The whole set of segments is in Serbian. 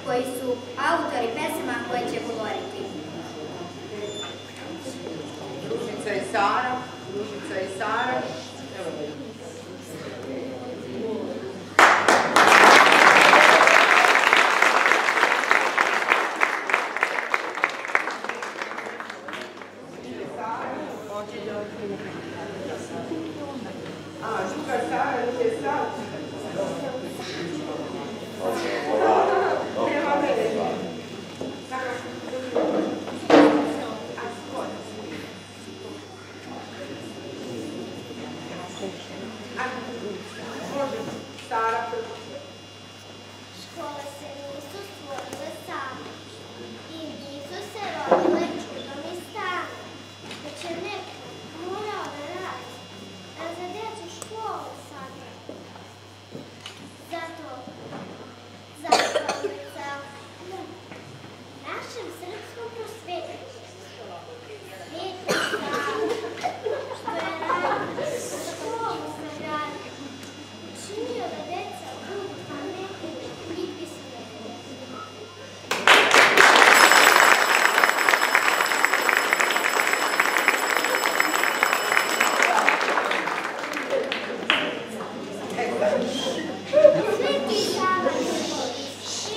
koji su autori pesama koje će govoriti. Ružica i Sara, Ružica i Sara. Žuka Sara je sad. Škole se nisu stvorile same i nisu se rodile čudom iz stana, već je neko morao da radi, a za decu školu sagradi. Zato zahvalnica našem srpskom prosvetu, Svetu Savu, što je radio školu sagradi, učinio da deca budu pametni i pismeni. Sveti Sava te voli,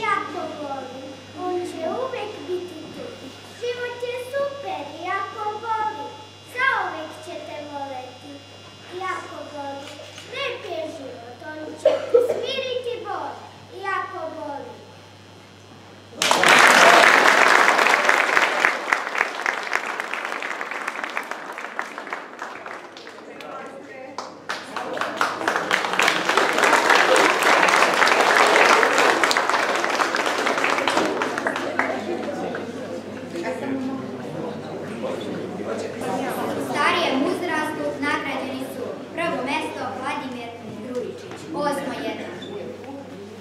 iako voli, on će uvek biti tu. Život je super, iako voli, zauvek će te voleti, iako voli. Lep je život, on će te smiriti bol, iako voli. U starijem uzrastu nagrađeni su prvo mesto Vladimir Grujičić, 801.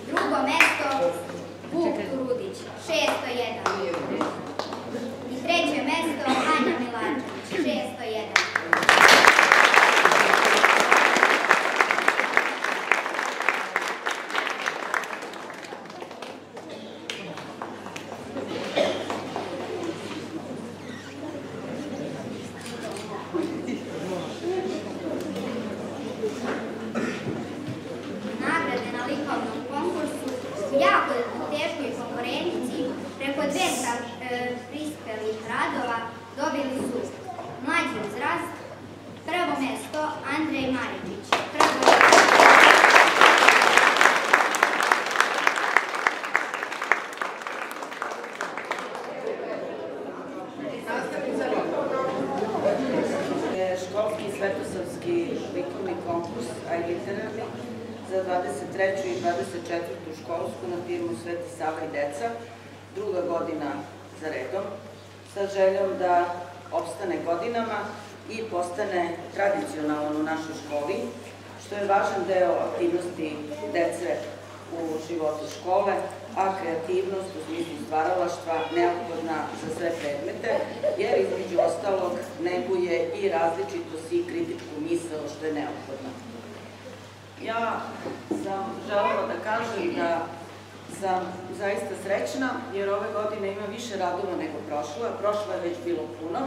Drugo mesto Vuk Turudić, 601. I treće mesto Anja Milančević, 601. Nagrade na likovnom konkursu u jako teškoj konkurenciji preko 200 prispelih radova dobili su mlađi uzrast, prvo mesto Andrej Maričić, Školski svetosavski likovni konkurs, a i literarni, za 23. i 24. školsku na firmu Sveti Sava i deca, druga godina za redom, sa željom da opstane godinama i postane tradicionalan u našoj školi, što je važan deo aktivnosti dece u životu škole, a kreativnost u smislu stvaralaštva neophodna za sve predmete, jer između ostalog neguje i različitost i kritičku misao, što je neophodno. Ja sam želela da kažem da sam zaista srećna, jer ove godine ima više radova nego prošla je već bilo puno.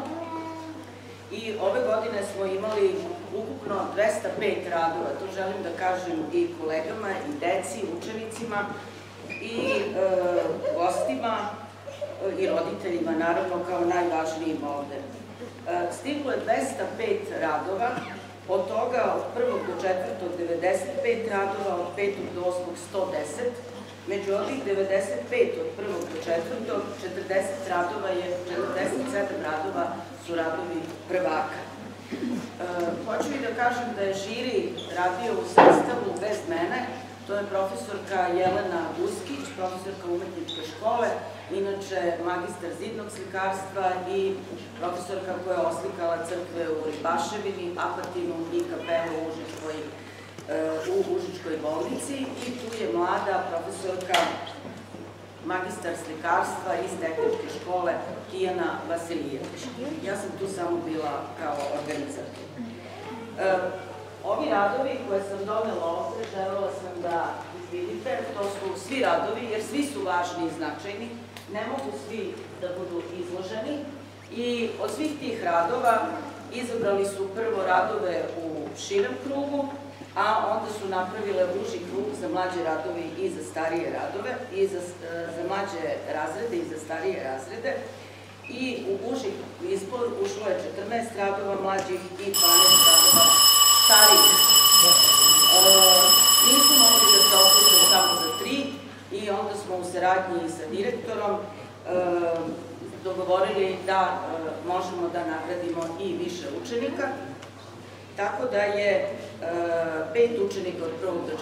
I ove godine smo imali ukupno 205 radova, to želim da kažem i kolegama, i deci, učenicima, i gostima, i roditeljima, naravno, kao najvažnijim ovde. Stiglo je 205 radova, od toga od 1. do 4. 95 radova, od 5. do 8. 110, među ovih 95 od 1. do 4. 40 radova je, 47 radova su radovi prvaka. Hoću i da kažem da je žiri radio u sastavu bez mene, to je profesorka Jelena Uskić, profesorka umetničke škole, inače magistar zidnog slikarstva i profesorka koja je oslikala crkve u Ribaševini, Apatinu i kapelu u Užičkoj bolnici, i tu je mlada profesorka magistar slikarstva iz tehničke škole Tijana Vasilijević. Ja sam tu samo bila kao organizator. Ovi radovi koje sam donela ovde, želela sam da vidite, to su svi radovi, jer svi su važni i značajni, ne mogu svi da budu izloženi i od svih tih radova izabrali su prvo radove u širem krugu, a onda su napravile uži krug za mlađe radovi i za starije radove, i za mlađe razrede i za starije razrede. I u uži izbor ušlo je 14 radova mlađih i 12 radova starijih. Nisu mogli da se odluče samo za 3 i onda smo u saradnji sa direktorom dogovorili da možemo da nagradimo i više učenika, tako da je 5 učenika od 1. do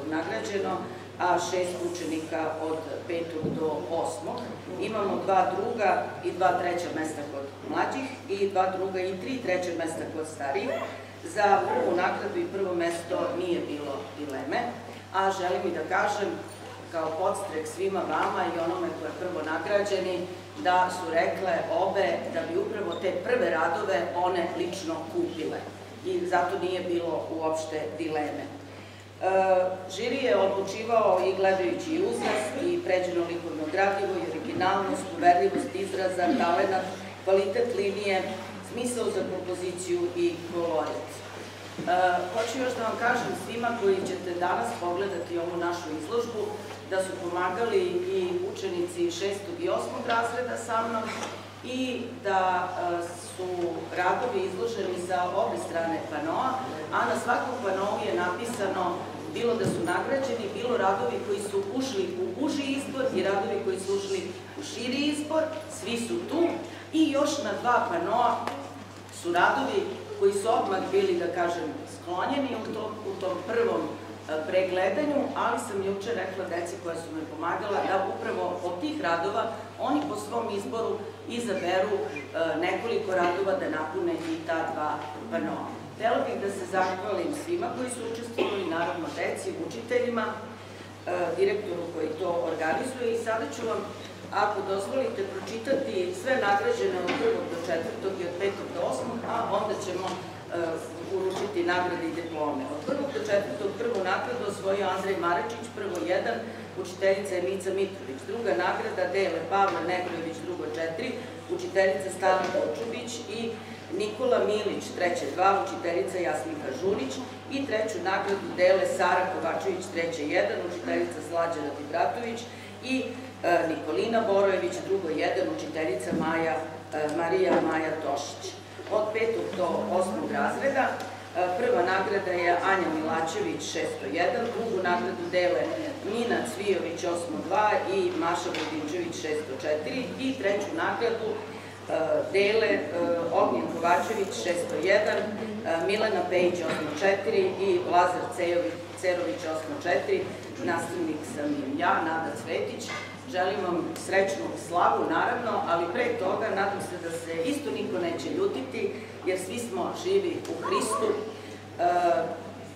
4. nagrađeno, a 6 učenika od 5. do 8. Imamo 2 druga i 2 treća mesta kod mlađih i 2 druga i 3 treća mesta kod starijih. Za prvu nagradu i prvo mesto nije bilo dileme, a želim i da kažem kao podstrek svima vama i onome koje je prvo nagrađeni, da su rekle obe da bi upravo te prve radove one lično kupile. I zato nije bilo uopšte dileme. Žiri je odlučivao i gledajući i uzrast, i pređeno likovno gradivo, i originalnost, uverljivost izraza, talenat, kvalitet linije, smisao za kompoziciju i kolorit. Hoću još da vam kažem svima koji ćete danas pogledati ovu našu izložbu, da su pomagali i učenici 6. i 8. razreda sa mnom i da su radovi izloženi sa obe strane panoa, a na svakom panou je napisano bilo da su nagrađeni, bilo radovi koji su ušli u uži izbor i radovi koji su ušli u širi izbor, svi su tu i još na 2 panoa su radovi koji su odmah bili, da kažem, sklonjeni u tom prvom pregledanju, ali sam juče rekla deci koja su me pomagala da upravo od tih radova oni po svom izboru izaberu nekoliko radova da napune i ta 2 panoa. Htela bih da se zahvalim svima koji su učestvovali, naravno deci, učiteljima, direktoru koji to organizuje i sada ću vam, ako dozvolite, pročitati sve nagrađene od 1. do 4. i od 5. do 8. a onda ćemo uručiti nagrade i diplome. Od 1. do 4. prvu nagradu osvojio Andrej Marečić, prvo 1, učiteljica Emica Mitrović. Druga nagrada dele Pavle Negrojević, drugo 4, učiteljica Stana Kočubić i Nikola Milić, treće 2, učiteljica Jasminka Žunić. I treću nagradu dele Sara Kovačević, treće 1, učiteljica Slađana Dibratović i Nikolina Borojević, drugo 1, učiteljica Marija Maja Tošić. Od 5. do 8. razreda prva nagrada je Anja Milačević, 601, drugu nagradu dele Nina Cvijović, 802 i Maša Budinčević, 604 i treću nagradu dele Ognjen Kovačević, 601, Milena Pejić, 804 i Lazar Cerović, 804, nastavnik sam im ja, Nada Cvetić. Želim vam srećnu slavu, naravno, ali pre toga nadam se da se isto niko neće ljutiti, jer svi smo živi u Hristu.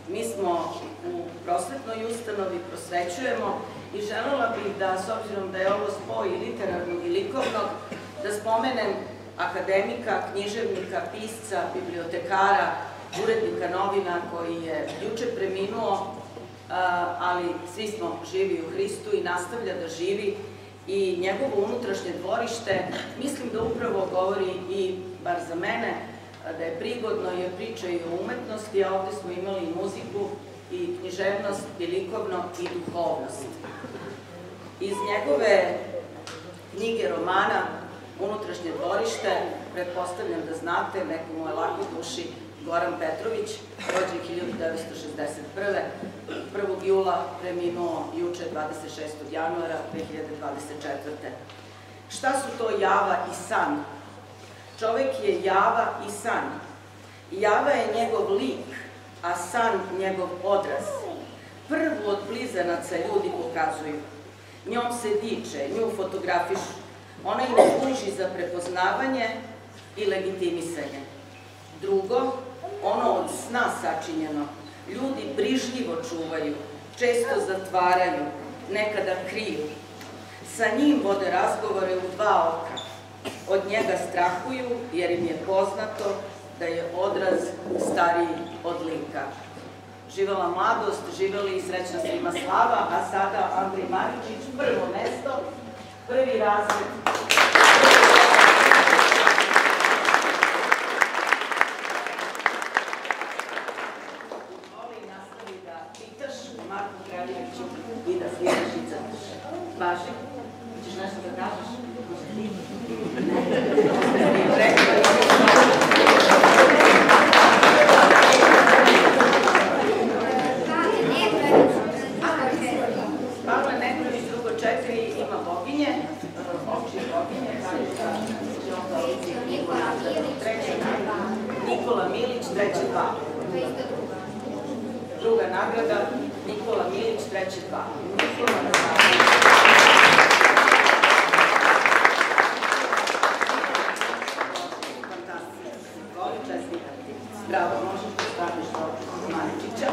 Mi smo u prosvetnoj ustanovi, prosvećujemo i želela bih da, s obzirom da je ovo spoj literarnog i likovnog, da spomenem akademika, književnika, pisca, bibliotekara, urednika novina koji je juče preminuo, ali svi smo živi u Hristu i nastavlja da živi i njegovo unutrašnje dvorište, mislim da upravo govori i, bar za mene, da je prigodno jer priča i o umetnosti, a ovde smo imali i muziku, i književnost, i likovno, i duhovnost. Iz njegove knjige romana Unutrašnje dvorište, pretpostavljam da znate, neko mu je lako duši, Goran Petrović, rođen 1961. 1. jula preminuo juče 26. januara 2024. Šta su to java i san? Čovek je java i san. Java je njegov lik, a san njegov odraz. Prvu od blizanaca ljudi pokazuju. Njom se diče, nju fotografišu. Ona im služi za prepoznavanje i legitimisanje. Drugo, ono od sna sačinjeno, ljudi brižljivo čuvaju, često zatvaraju, nekada kriju. Sa njim vode razgovore u 2 oka. Od njega strahuju jer im je poznato da je odraz stariji od lika. Živela mladost, živeli i srećna svima slava, a sada Andrej Maričić, prvo mesto, prvi razred. Voli nastavi da pitaš Marku Kraljeviću i da slijediš i crtaš. Važi, ćeš nešto da kažeš? Pavle Nekrović, drugo 4, ima boginje, opće boginje, Nikola Milić, treće 2. Druga nagrada, Nikola Milić, treće 2. Bravo, možeš da staviš do Maričića.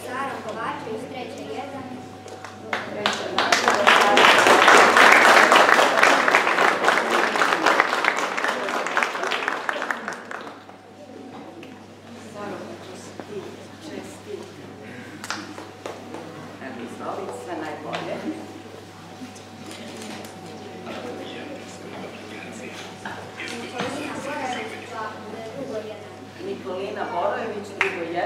Zara Kovačević, treće 1. Treća nagrada. Sve najbolje. Nikolina Borojević, drugo 1.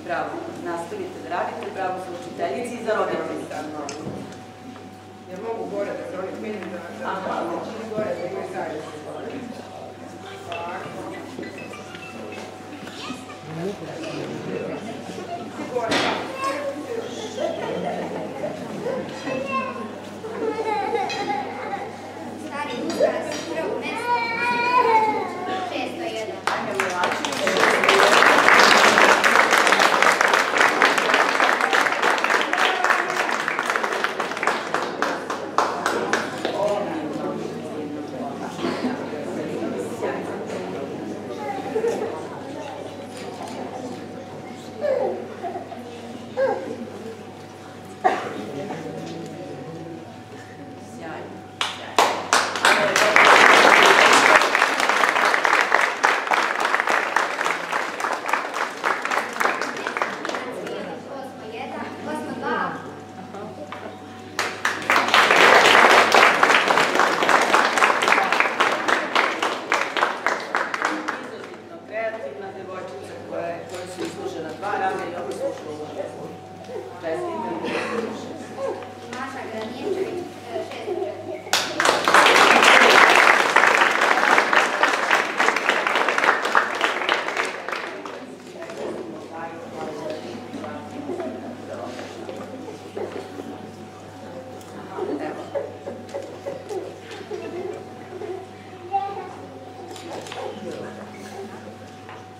Bravo, nastavite da radite, bravo za učiteljici i za roditelji. Ja mogu gore da se oni smeni da čini gore da imaju zajedno. Gore, Stari Lukas, prvo mesto, 601. Anja Milačević.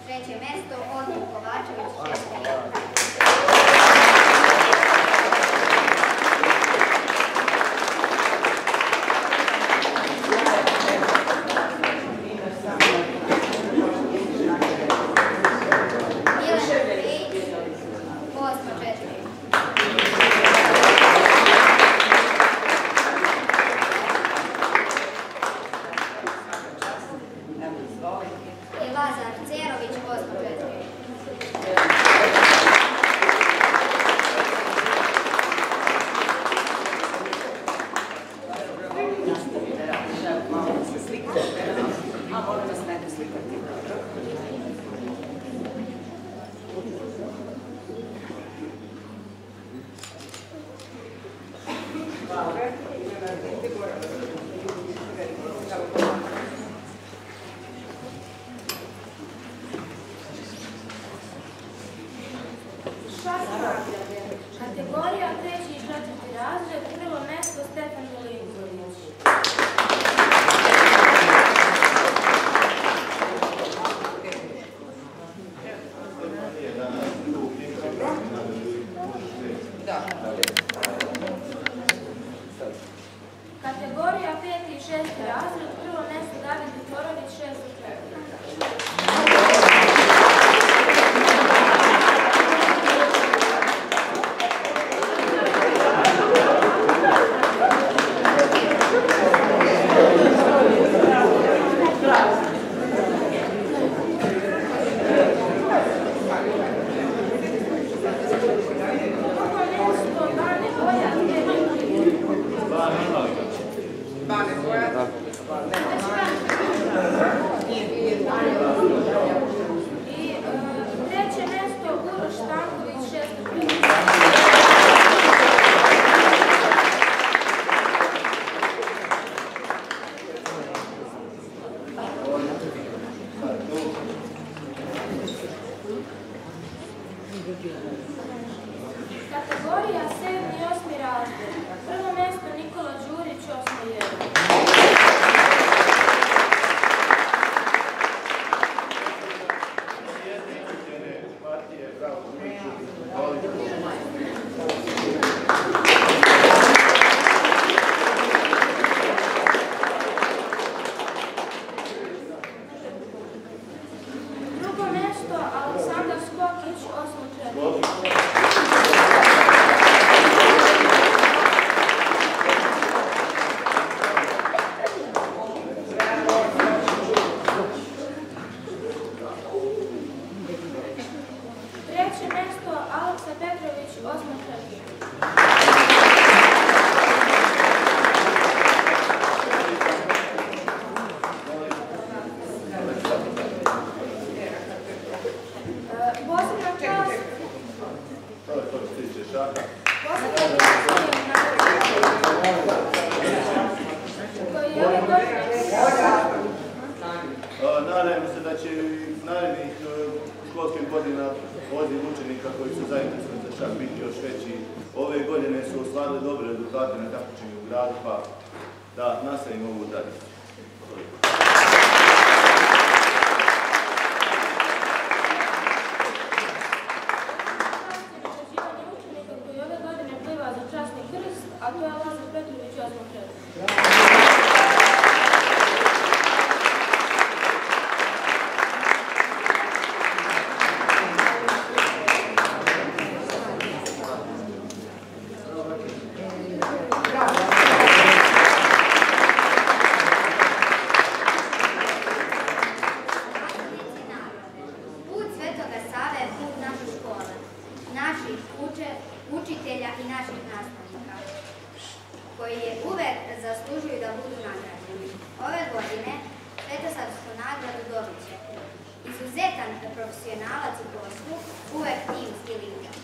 Treće mesto, Odmah Kovačević, 601. Lazar Cerović, 8. Kategorija 3. i 4. razred, prvo mesto Stefan Milinković. Da. dobre rezultate na takmičenju u gradu, pa da nastavimo ovu tradiciju. Koji ove godine pliva za časni krst, a to je Lazar Petrović 8. reda. Učitelja i naših nastavnika, koji je uvek zaslužuju da budu nagrađeni. Ove godine Svetosavsku nagradu dobit će izuzetan profesionalac u poslu, uvek timski lider,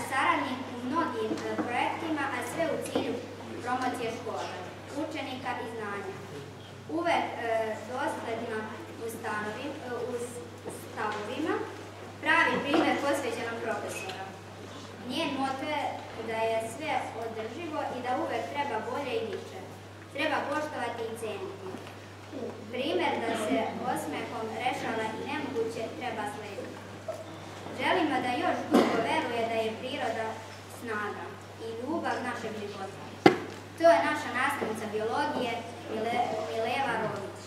saradnik u mnogim projektima, a sve u cilju promocije škole, učenika i znanja. Uvek dosledno u stavovima, pravi primjer posvećenog profesora. Njen moto je da je sve održivo i da uvek treba bolje i više. Treba poštovati i ceniti. Primjer da se osmehom rešava i nemoguće treba slediti. Želimo da još dugo veruje da je priroda snaga i ljubav našeg života. To je naša nastavnica biologije Mileva Rović.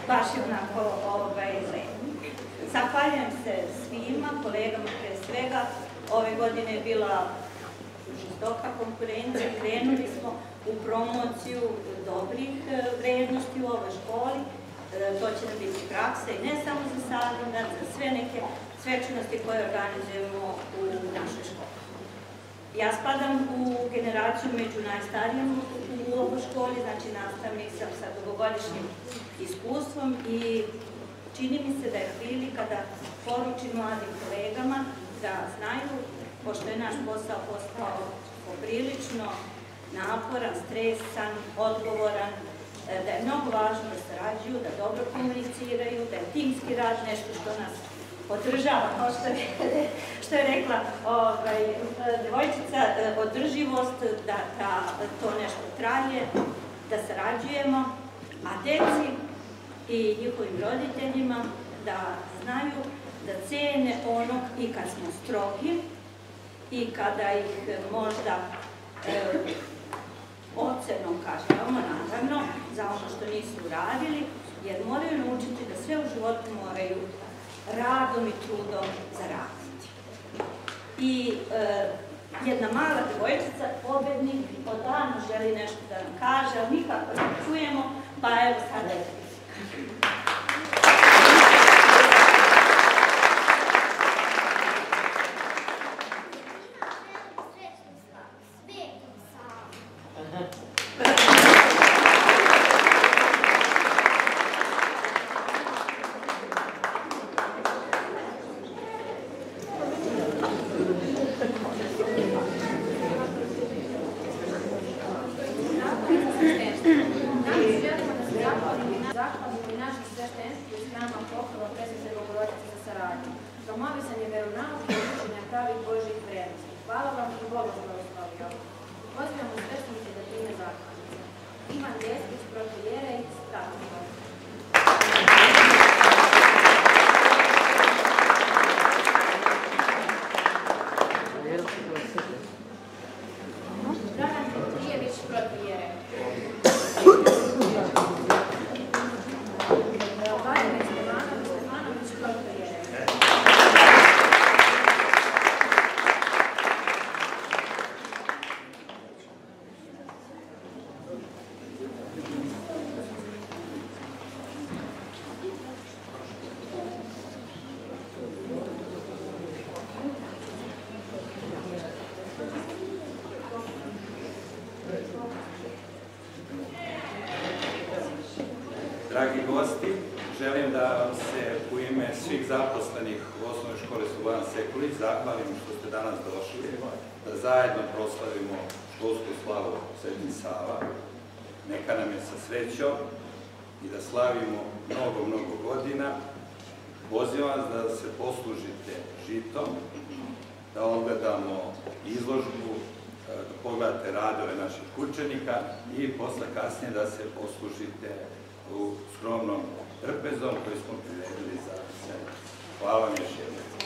Baš je onako lepo. Zahvaljujem se svima, kolegama pre svega. Ove godine je bila žestoka konkurencija, krenuli smo u promociju dobrih vrednosti u ovoj školi. To će nam biti praksa i ne samo za Savindat, za sve neke svečanosti koje organizujemo u našoj školi. Ja spadam u generaciju među najstarijim u ovoj školi, znači nastavnik sam sa dugogodišnjim iskustvom i čini mi se da je prilika da poručim mladim kolegama da znaju, pošto je naš posao postao poprilično naporan, stresan, odgovoran, da je mnogo važno da sarađuju, da dobro komuniciraju, da je timski rad nešto što nas održava, kao što je rekla devojčica, održivost, da to nešto traje, da sarađujemo, a deci i njihovim roditeljima da znaju da cene onog i kad smo strogi i kada ih možda ocenom kažemo, naravno, za ono što nisu uradili, jer moraju naučiti da sve u životu moraju radom i trudom zaraditi. I jedna mala devojčica, pobednik, odavno želi nešto da nam kaže, ali nikako ne čujemo, pa evo sada je promovisanje veronauke i učenja pravih Božjih vrednosti. Hvala vam i Boga blagoslovio. Pozivamo sveštenice da prime zakonice. Ivan Deskić, protoijerejc, Strasbourg. Dragan Petrijević, protoijerejc. Vladimir Stefanović, protoijerejc. Dragi gosti, želim da vam se u ime svih zaposlenih u osnovnoj školi Slobodan Sekulić zahvalim što ste danas došli, da zajedno proslavimo školsku slavu Sveti Sava. Neka nam je sa srećom i da slavimo mnogo godina. Pozivam vas da se poslužite žitom, da ogledamo izložbu, da pogledate radove naših učenika i posle kasnije da se poslužite u skromnom trpezom koji smo priredili za sebe. Hvala vam još jednom.